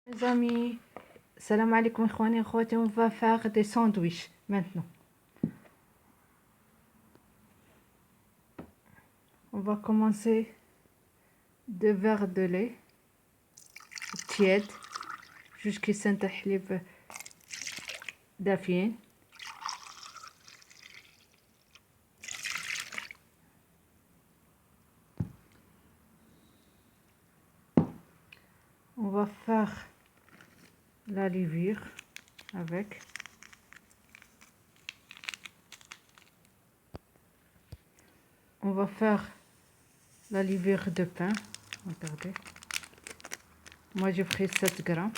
Les amis, salam alaikum ikhwani akhwati, on va faire des sandwichs maintenant. On va commencer 2 verres de lait tiède jusqu'à سنتحليب دافيين. On va faire la levure avec. On va faire la levure de pain. Regardez. Moi j'ai pris 7 grammes.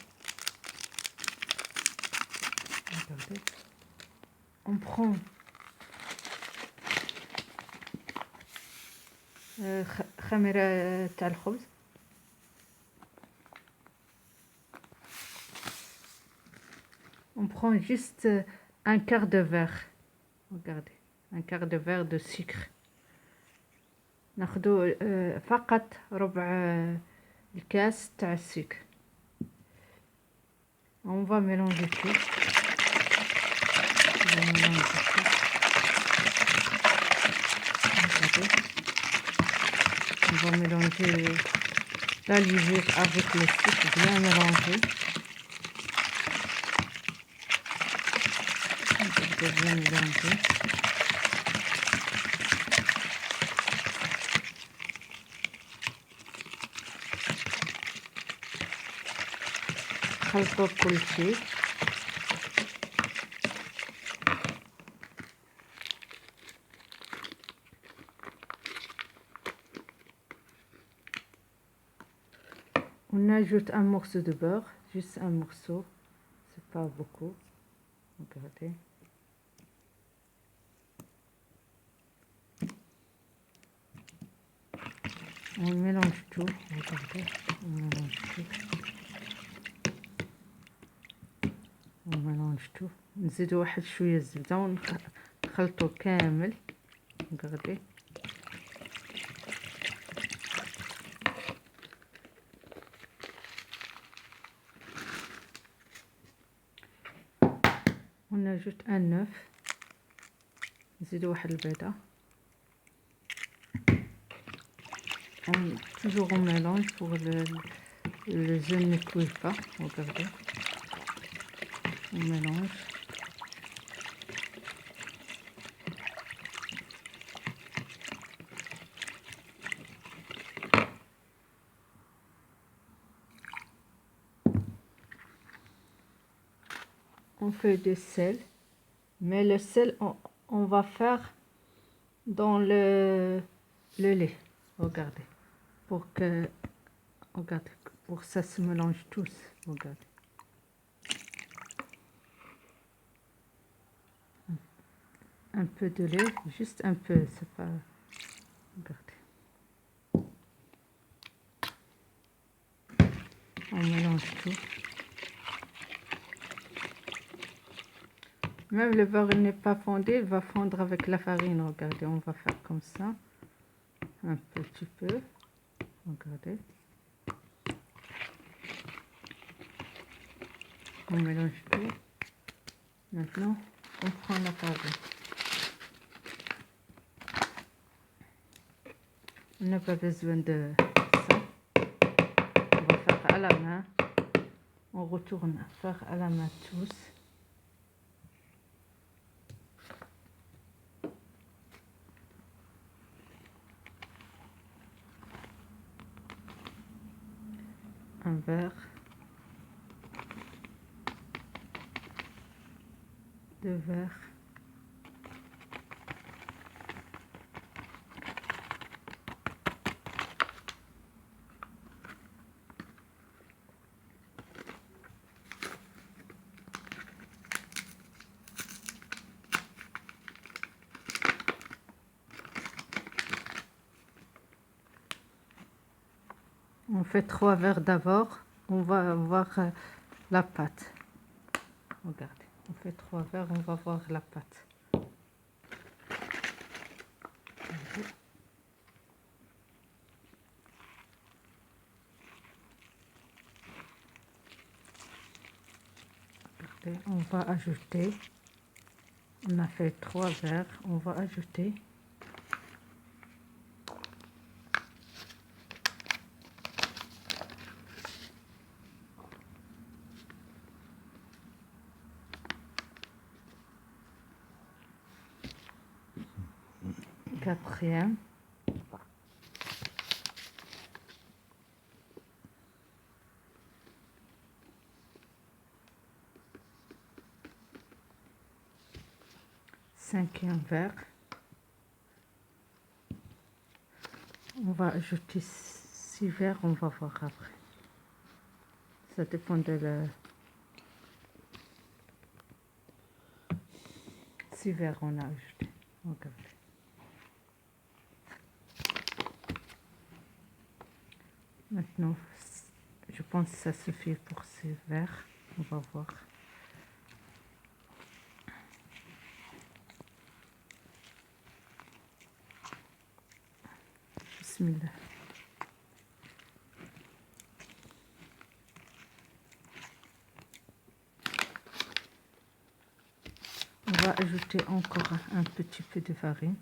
Regardez. On prend خميرة تاع الخبز. On prend juste un quart de verre. Regardez, un quart de verre de sucre. ناخدو فقط ربع الكاس تاع السكر. On va mélanger tout. On va mélanger tout. Regardez. On va mélanger la levure avec le sucre, bien mélanger. Bien mélanger. خلطوا كل شيء. On ajoute un morceau de beurre, juste un morceau, c'est pas beaucoup. Regardez. On mélange tout, regardez, on mélange tout. On mélange tout. نزيدو واحد شوية الزبدة ونخلطو كامل. regardez. On ajoute un œuf. نزيدو واحد البيضة. Toujours on mélange pour le œuf ne cuit pas. Regardez. On mélange. On fait du sel, mais le sel on va faire dans le lait. Regardez, pour que ça se mélange tous. Regardez. Un peu de lait, juste un peu, c'est pas. Regardez. On mélange tout. Même le beurre n'est pas fondu, il va fondre avec la farine. Regardez, on va faire comme ça. Un petit peu. Regardez. On mélange tout. Maintenant, on prend la farine. On n'a pas besoin de ça. On va faire à la main. On retourne faire à la main tous. Un verre, 2 verres, on fait 3 verres d'abord. On va voir la pâte. Regardez, on fait 3 verres, on va voir la pâte. Regardez, on va ajouter. On a fait 3 verres. On va ajouter. Quatrième. Cinquième verre. On va ajouter 6 verres, on va voir après. Ça dépend de la... 6 verres on a ajouté. Regardez. Maintenant, je pense que ça suffit pour ces verres. On va voir. Bismillah. On va ajouter encore un petit peu de farine.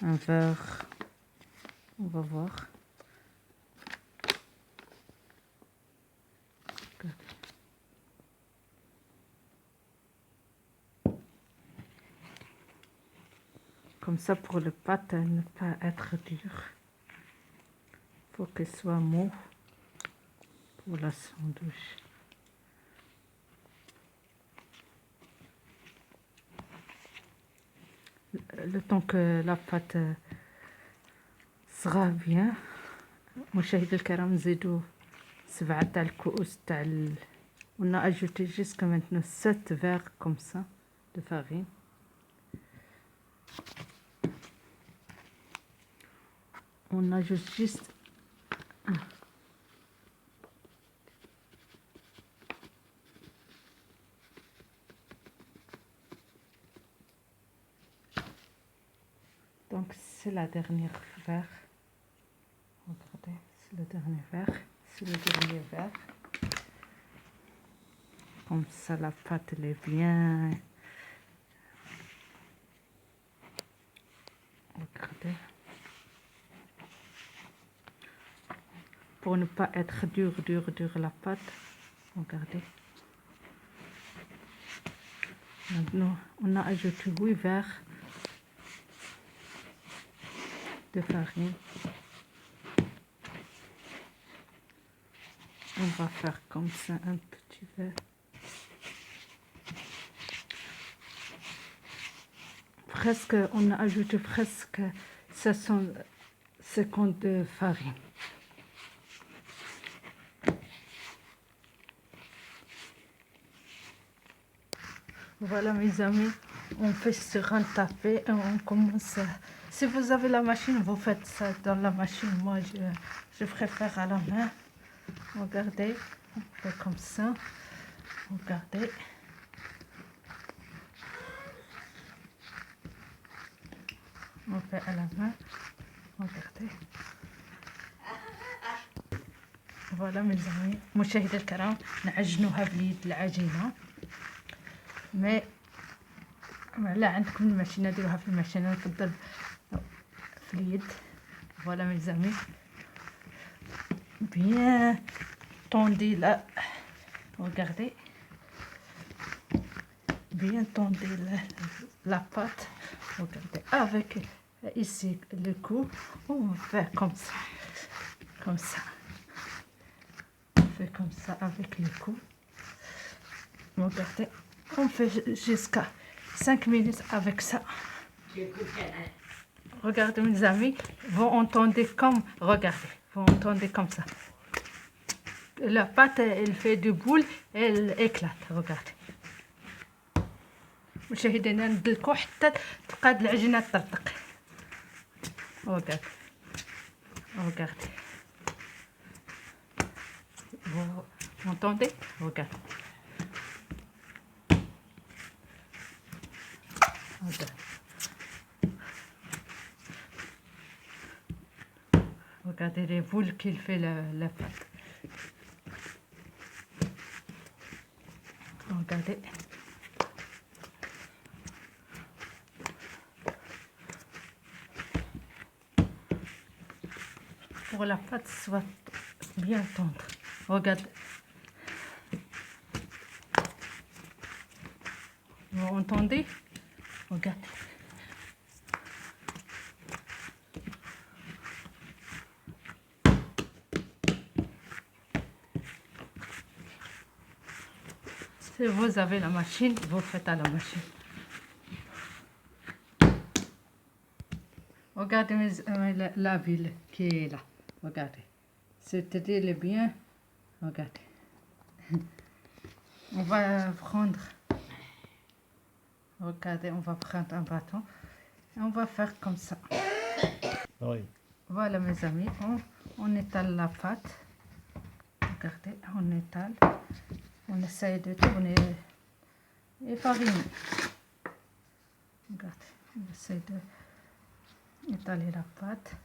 Un verre. On va voir. Comme ça, pour le pâte, ne pas être dur. Il faut qu'elle soit mou pour la sandwich. Le temps que la pâte sera bien, مشاهدي الكرام نزيدو 7 تاع الكؤوس تاع On a ajouté jusqu'à maintenant 7 verres comme ça de farine. On ajoute juste un. Donc c'est la dernière verre. Regardez, c'est le dernier verre. C'est le dernier verre. Comme ça la pâte elle est bien. Regardez. Pour ne pas être dur la pâte. Regardez. Maintenant, on a ajouté 8 verres de farine. On va faire comme ça un petit verre. Presque, on a ajouté presque 750 de farine. Voilà mes amis, on fait sur un tapis et on commence. Si vous avez la machine, vous faites ça dans la machine. Moi, je préfère à la main. Regardez, on fait comme ça. Regardez. On fait à la main. Regardez. Voilà mes amis. مشاهدي الكرام نعجنوها باليد العجينة. مي لا عندكم الماشينة ديروها في الماشينة. نفضل في اليد. Voilà mes amis. Bien tendu là. Regardez. Bien tendu la pâte. Regardez. Avec ici le cou. On va faire comme ça. Comme ça. On fait comme ça avec le cou. Regardez. On fait jusqu'à 5 minutes avec ça. Regardez mes amis. Vous entendez comme. Regardez. Vous entendez comme ça. La pâte, elle fait du boule, elle éclate. Regardez. مشاهدينا ندلكو حتى تبقى هاد العجينه تطرطق. Regardez. Regardez. Vous entendez? Regardez. Regardez. Regardez les boules qu'il fait la pâte. regardez. Pour que la pâte soit bien tendre. Regardez. Vous entendez? Regardez. Si vous avez la machine, vous faites à la machine. Regardez la ville qui est là. Regardez. C'est bien. Regardez. On va prendre. Regardez, on va prendre un bâton. Et on va faire comme ça. Oui. Voilà mes amis, on étale la pâte. Regardez, on étale. On essaye de tourner et fariner. Regardez, on essaye de étaler la pâte.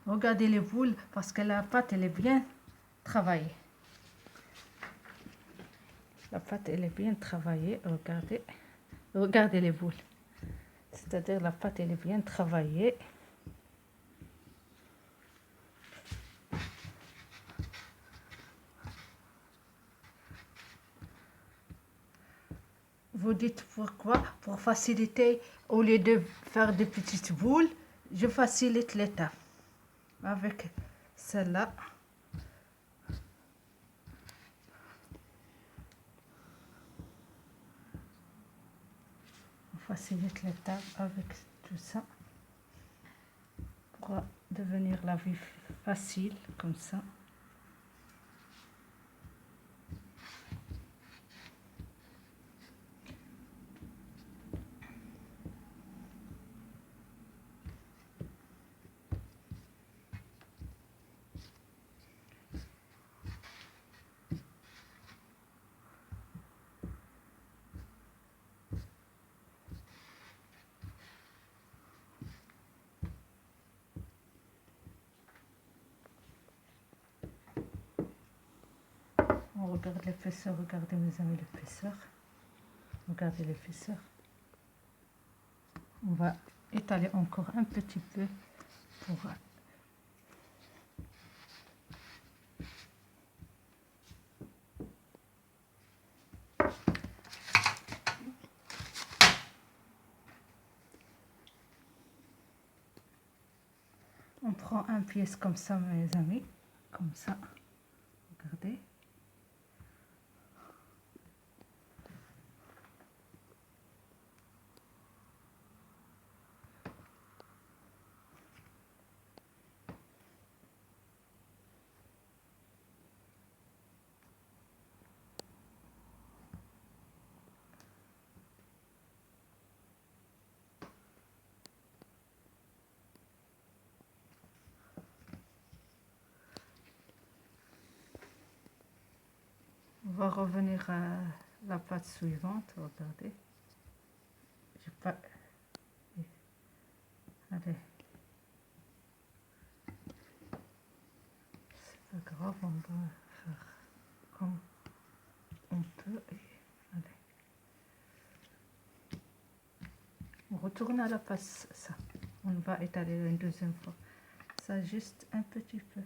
Regardez les boules parce que la pâte elle est bien travaillée. La pâte elle est bien travaillée. Regardez, regardez les boules. C'est-à-dire la pâte elle est bien travaillée. Vous dites pourquoi? Pour faciliter, au lieu de faire des petites boules, je facilite l'étape. Avec celle-là. On facilite l'étape avec tout ça. Pour devenir la vie facile, comme ça. On regarde l'épaisseur, regardez mes amis l'épaisseur. Regardez l'épaisseur. On va étaler encore un petit peu pour... On prend un pièce comme ça mes amis, comme ça. Regardez. On va revenir à la pâte suivante, regardez. J'ai pas... Allez. C'est pas grave, on va faire comme on peut. Et... Allez. On retourne à la pâte, ça. On va étaler une deuxième fois. Ça juste un petit peu.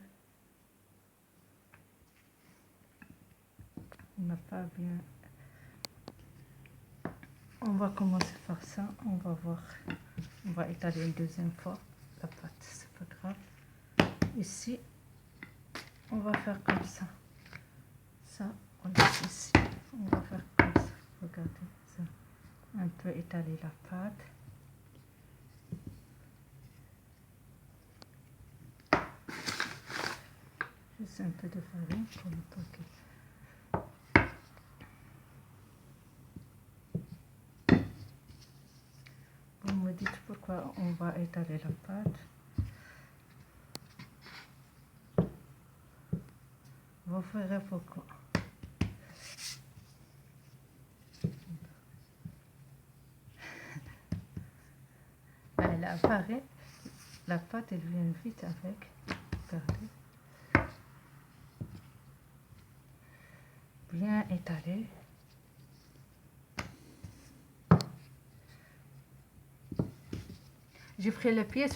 On n'a pas bien... On va commencer par ça, on va voir. On va étaler une deuxième fois la pâte, c'est pas grave. Ici, on va faire comme ça. Ça, on laisse ici. On va faire comme ça. Regardez ça. Un peu étaler la pâte. Juste un peu de farine pour le toquer. Vous me dites pourquoi on va étaler la pâte. Vous ferez pourquoi. La farine, la pâte elle vient vite avec. Regardez. étaler. J'ai pris la pièce,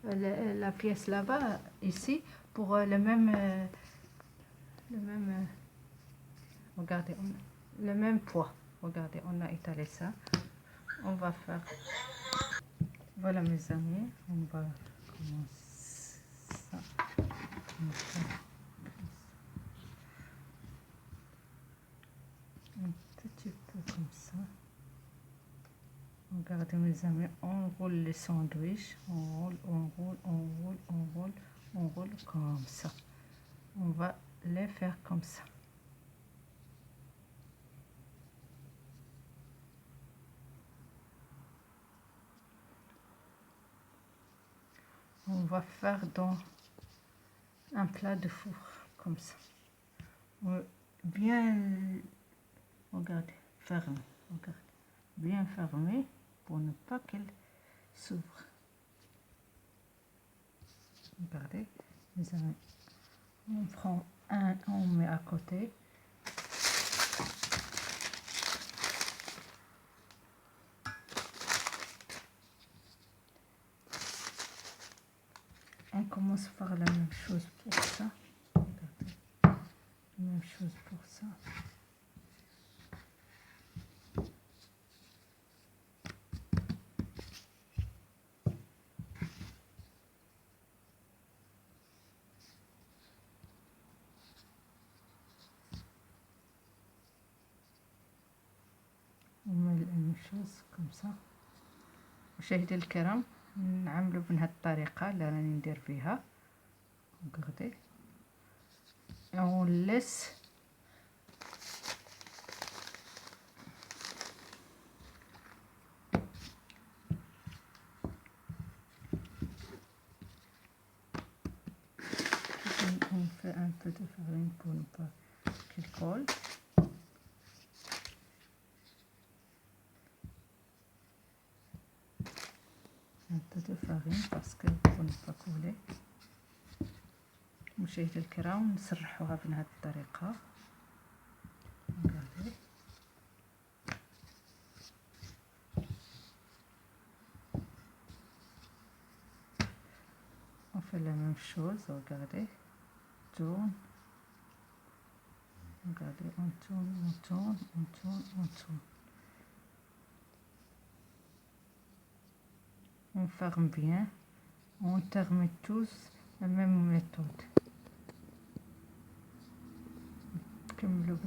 la pièce là-bas, ici, pour le même, regardez, le même poids. Regardez, on a étalé ça. On va faire, voilà mes amis, on va commencer ça. Un petit peu comme ça. Regardez mes amis, on roule les sandwichs, on roule, on roule, on roule, on roule, on roule comme ça. On va les faire comme ça. On va faire dans un plat de four, comme ça. Bien, regardez, fermé, regardez, bien fermé pour ne pas qu'elle s'ouvre. Regardez, les amis, on prend un, on met à côté. On commence par la même chose pour ça. Regardez, la même chose pour ça. On met la même chose comme ça. مشاهدي الكرام، نعملو بهذه الطريقة اللي راني ندير فيها. regardez, et on laisse on fait un peu de farine pour ne pas qu'il colle. Un peu de farine parce que pour ne pas coller. مشاهدي الكرام، نسرحوها بهذه الطريقة. regardez. On fait la même chose, regardez. Tourne. Regardez, on tourne, on tourne, on tourne, on tourne. On ferme bien. On termine tous la même méthode. نكملوا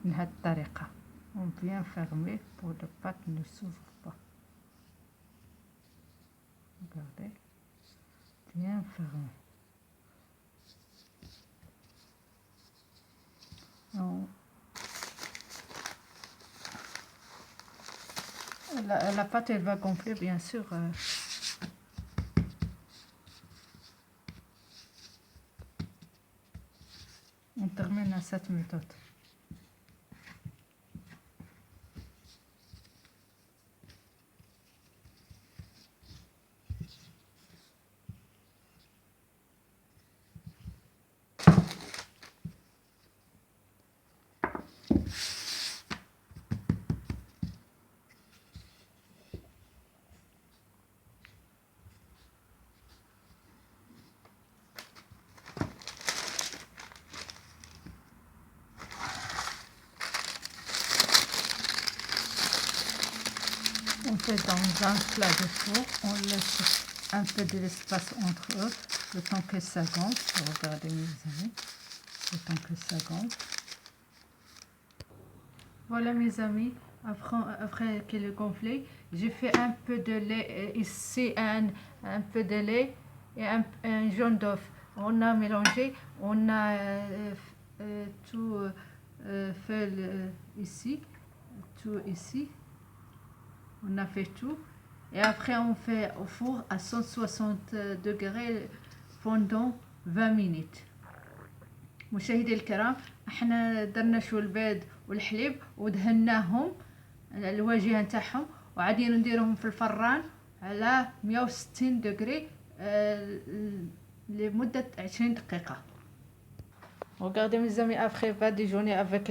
بهذه الطريقة. On bien fermer pour que la pâte ne s'ouvre pas. Regardez, bien fermé. La pâte elle va gonfler bien sûr. On termine à cette méthode. On fait dans un plat de four, on laisse un peu de l'espace entre eux, le temps que ça gonfle. Regardez mes amis, le temps que ça gonfle. Voilà mes amis, après qu'il est gonflé, j'ai fait un peu de lait, ici un peu de lait et un jaune d'œuf. On a mélangé, on a tout fait ici, tout ici. On a fait tout et après on fait au four à 160 degrés pendant 20 minutes. مشاهدي الكرام، احنا درنا شو البيض والحليب ودهناهم الواجهه نتاعهم وعادين نديرهم في الفران على 160 دغري لمده 20 دقيقه. Regardez mes amis, après va déjeuner avec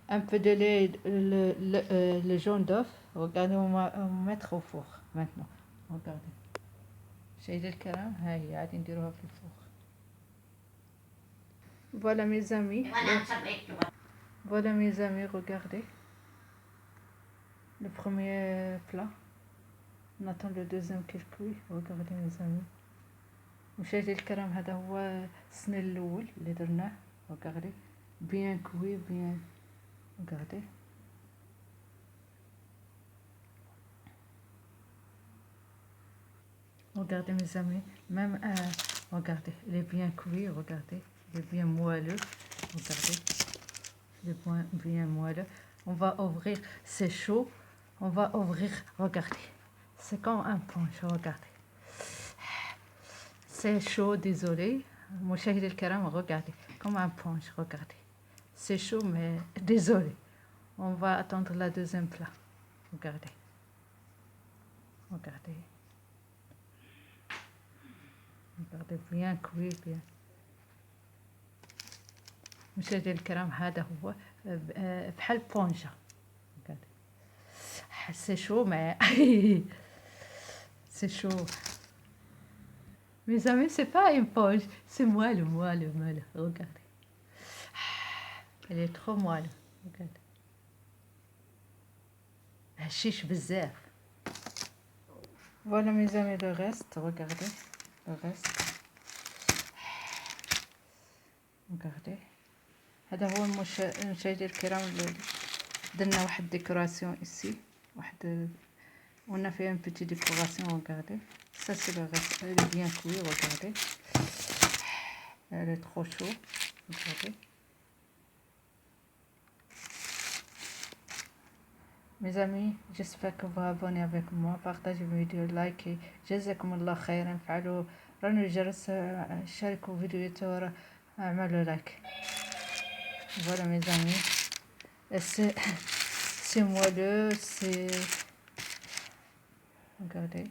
un peu de lait, le jaune d'œuf. Regardez, on va mettre au four maintenant. Regardez. شايل الكرام هاي قاعدين نديروها في الفوق. Voilà mes amis. Voilà mes amis, regardez. Le premier plat. On attend le deuxième qu'il cuit. Regardez mes amis. مشاهدي الكرام هذا هو الصنين الأول اللي درناه. Regardez. Bien cuit, bien. Regardez. Regardez mes amis, même regardez, il est bien cuit, regardez, il est bien moelleux, regardez, il est bien moelleux. On va ouvrir, c'est chaud, on va ouvrir, regardez, c'est comme un punch, regardez. C'est chaud, désolé, مشاهدي الكرام, regardez, comme un punch, regardez. C'est chaud, mais désolé. On va attendre la deuxième plat, regardez, regardez. regardez bien cuit bien. مشاهدي الكرام هذا هو بحال بونجا. c'est chaud mais c'est chaud. Mes amis, c'est pas une ponge, c'est moelleux. Regardez. Elle est trop moelleux. Regardez. هشيش بزاف. Voilà mes amis, le reste, regardez. Le reste. regardez. هذا هو مشاهدي الكرام درنا واحد ديكوراسيون ici. On a fait une petite décoration, regardez. Ça c'est le reste, elle est bien cuit, regardez. Elle est trop chaud, regardez. Mes amis, j'espère que vous abonnez avec moi, partagez la vidéo, likez. جزاكم الله خيرا. فعلوا رنوا الجرس، شاركوا فيديو، اعملوا لايك. Voilà mes amis. C'est moelleux, c'est... Regardez.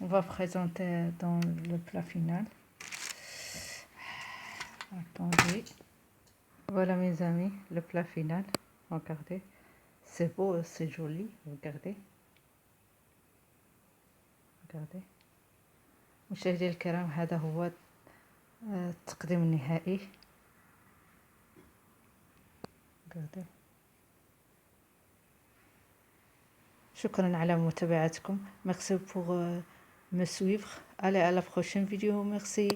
On va présenter dans le plat final. Attendez. Voilà mes amis, le plat final. Regardez. C'est beau, c'est joli. Regardez. Regardez. مشاهدي الكرام هذا هو التقديم النهائي. Regardez. شكرا على متابعتكم. Merci pour me suivre. Allez à la prochaine vidéo. Merci.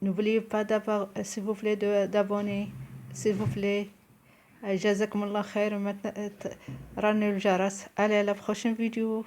N'oubliez pas d'abord, s'il vous plaît, d'abonner. S'il vous plaît. جزاكم الله خير. رنوا الجرس. Allez à la prochaine vidéo.